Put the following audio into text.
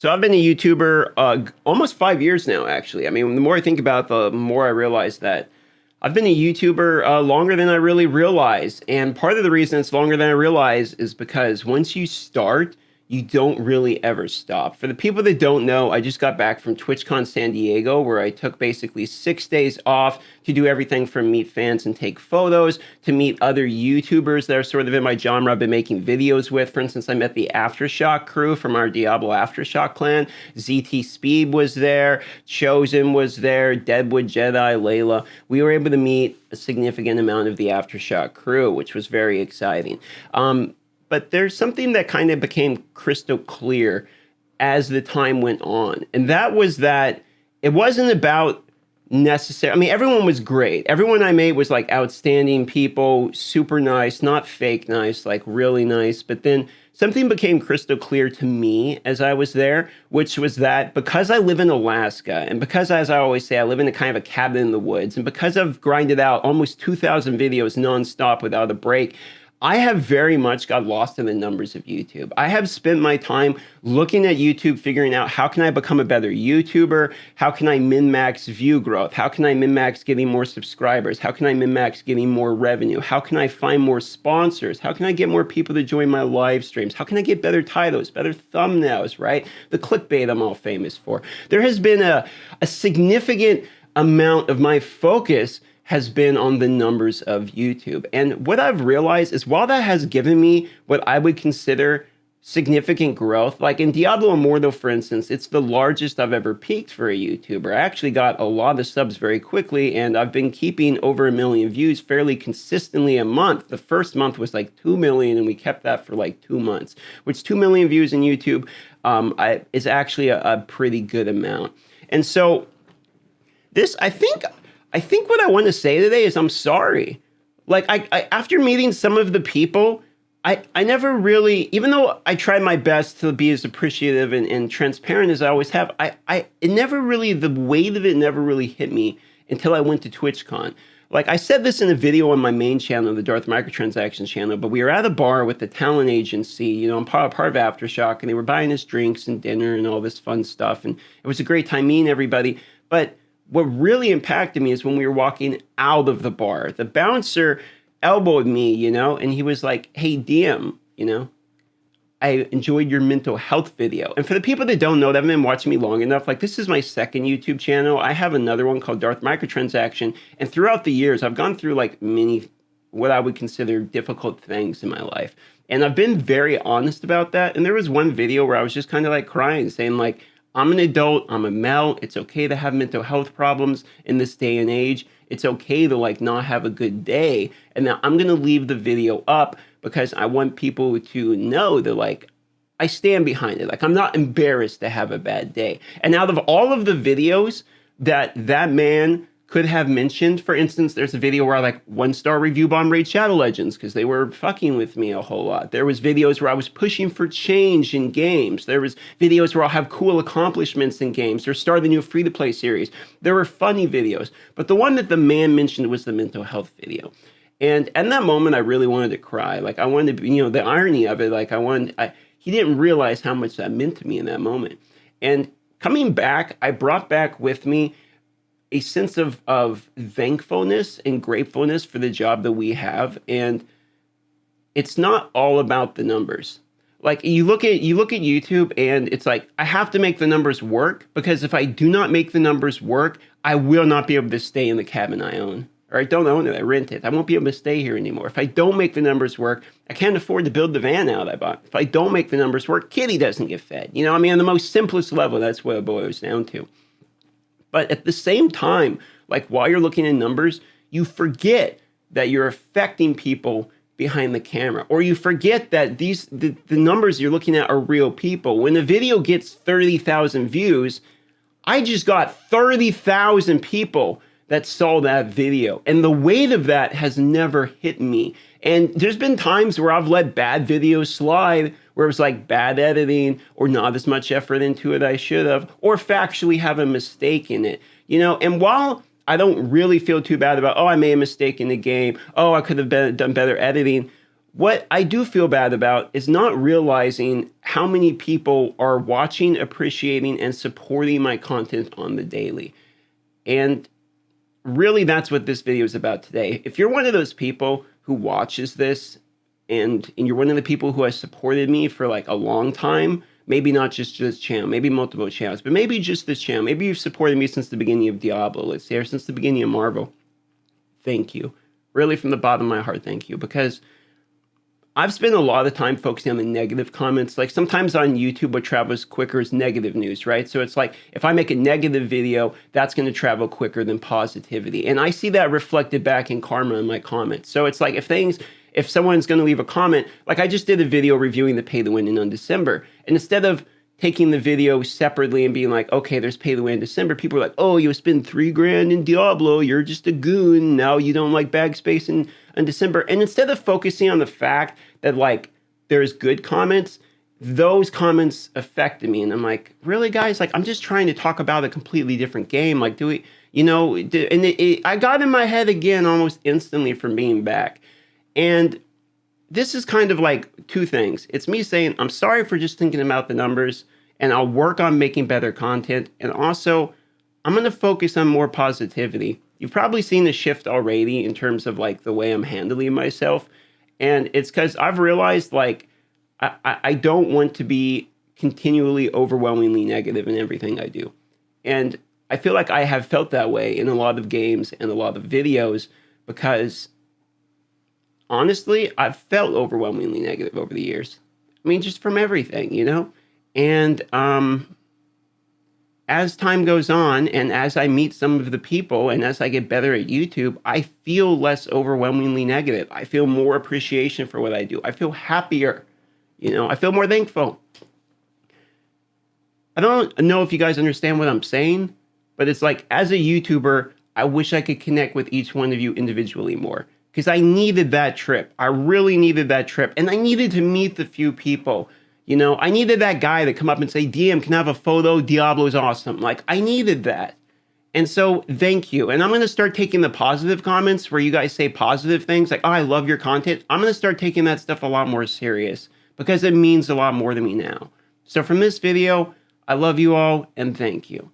So I've been a YouTuber almost 5 years now, actually. I mean, the more I think about it, the more I realize that I've been a YouTuber longer than I really realize. And part of the reason it's longer than I realize is because once you start, you don't really ever stop. For the people that don't know, I just got back from TwitchCon San Diego, where I took basically 6 days off to do everything from meet fans and take photos, to meet other YouTubers that are sort of in my genre I've been making videos with. For instance, I met the Aftershock crew from our Diablo Aftershock clan. ZT Speed was there, Chosen was there, Deadwood Jedi, Layla. We were able to meet a significant amount of the Aftershock crew, which was very exciting. But there's something that kind of became crystal clear as the time went on. And that was that it wasn't about necessary. I mean, everyone was great. Everyone I made was like outstanding people, super nice, not fake nice, like really nice. But then something became crystal clear to me as I was there, which was that because I live in Alaska, and because, as I always say, I live in a kind of a cabin in the woods, and because I've grinded out almost 2,000 videos nonstop without a break, I have very much got lost in the numbers of YouTube. I have spent my time looking at YouTube, figuring out how can I become a better YouTuber? How can I min-max view growth? How can I min-max getting more subscribers? How can I min-max getting more revenue? How can I find more sponsors? How can I get more people to join my live streams? How can I get better titles, better thumbnails, right? The clickbait I'm all famous for. There has been a significant amount of my focus has been on the numbers of YouTube. And what I've realized is while that has given me what I would consider significant growth, like in Diablo Immortal, for instance, it's the largest I've ever peaked for a YouTuber. I actually got a lot of subs very quickly, and I've been keeping over 1 million views fairly consistently a month. The first month was like 2 million, and we kept that for like 2 months, which 2 million views in YouTube is actually a pretty good amount. And so this, I think what I want to say today is I'm sorry. Like, I after meeting some of the people, I never really, even though I tried my best to be as appreciative and transparent as I always have, it never really, the weight of it never really hit me until I went to TwitchCon. Like, I said this in a video on my main channel, the Darth Microtransactions channel, but we were at a bar with the talent agency, you know, I'm part of Aftershock, and they were buying us drinks and dinner and all this fun stuff, and it was a great time meeting everybody. But what really impacted me is when we were walking out of the bar, the bouncer elbowed me, you know, and he was like, "Hey, DM, you know, I enjoyed your mental health video." And for the people that don't know, that haven't been watching me long enough, like, this is my second YouTube channel. I have another one called Darth Microtransaction. And throughout the years, I've gone through like many, what I would consider difficult things in my life. And I've been very honest about that. And there was one video where I was just kind of like crying, saying like, I'm an adult, I'm a male, it's okay to have mental health problems in this day and age. It's okay to like not have a good day. And now I'm gonna leave the video up because I want people to know that like, I stand behind it. Like, I'm not embarrassed to have a bad day. And out of all of the videos that man could have mentioned, for instance, there's a video where I like 1-star review bomb Raid Shadow Legends because they were fucking with me a whole lot. There was videos where I was pushing for change in games. There was videos where I'll have cool accomplishments in games or start a new free-to-play series. There were funny videos. But the one that the man mentioned was the mental health video. And at that moment, I really wanted to cry. Like, I wanted to, you know, the irony of it, like he didn't realize how much that meant to me in that moment. And coming back, I brought back with me a sense of thankfulness and gratefulness for the job that we have. And it's not all about the numbers. Like, you look at YouTube and it's like, I have to make the numbers work, because if I do not make the numbers work, I will not be able to stay in the cabin I own. Or I don't own it, I rent it. I won't be able to stay here anymore. If I don't make the numbers work, I can't afford to build the van out I bought. If I don't make the numbers work, Kitty doesn't get fed. You know, I mean, on the most simplest level, that's what it boils down to. But at the same time, like, while you're looking at numbers, you forget that you're affecting people behind the camera, or you forget that the numbers you're looking at are real people. When a video gets 30,000 views, I just got 30,000 people that saw that video. And the weight of that has never hit me. And there's been times where I've let bad videos slide, where it was like bad editing or not as much effort into it I should have, or factually have a mistake in it, you know? And while I don't really feel too bad about, oh, I made a mistake in the game, oh, I could have done better editing, What I do feel bad about is not realizing how many people are watching, appreciating, and supporting my content on the daily. And really, that's what this video is about today. If you're one of those people who watches this and you're one of the people who has supported me for like a long time, maybe not just this channel, maybe multiple channels, but maybe just this channel. Maybe you've supported me since the beginning of Diablo, let's say, or since the beginning of Marvel. Thank you. Really, from the bottom of my heart, thank you. Because I've spent a lot of time focusing on the negative comments. Like sometimes on YouTube, what travels quicker is negative news, right? So it's like, if I make a negative video, that's going to travel quicker than positivity. And I see that reflected back in karma in my comments. So it's like, if someone's going to leave a comment, like I just did a video reviewing the Pay to Win in Undecember. And instead of taking the video separately and being like, okay, there's Pay to Win in December, people are like, oh, you spend $3 grand in Diablo, you're just a goon, now you don't like bag space in December. And instead of focusing on the fact that like there's good comments, those comments affected me. And I'm like, really guys, like I'm just trying to talk about a completely different game. Like do we, you know, and I got in my head again almost instantly from being back. And this is kind of like two things. It's me saying, I'm sorry for just thinking about the numbers and I'll work on making better content. And also, I'm going to focus on more positivity. You've probably seen the shift already in terms of like the way I'm handling myself. And it's because I've realized like, I don't want to be continually overwhelmingly negative in everything I do. And I feel like I have felt that way in a lot of games and a lot of videos because honestly, I've felt overwhelmingly negative over the years. I mean, just from everything, you know? And as time goes on and as I meet some of the people and as I get better at YouTube, I feel less overwhelmingly negative. I feel more appreciation for what I do. I feel happier, you know? I feel more thankful. I don't know if you guys understand what I'm saying, but it's like, as a YouTuber, I wish I could connect with each one of you individually more. Because I needed that trip. I really needed that trip. And I needed to meet the few people. You know, I needed that guy to come up and say, DM, can I have a photo? Diablo's awesome. Like, I needed that. And so, thank you. And I'm going to start taking the positive comments where you guys say positive things. Like, oh, I love your content. I'm going to start taking that stuff a lot more serious. Because it means a lot more to me now. So from this video, I love you all and thank you.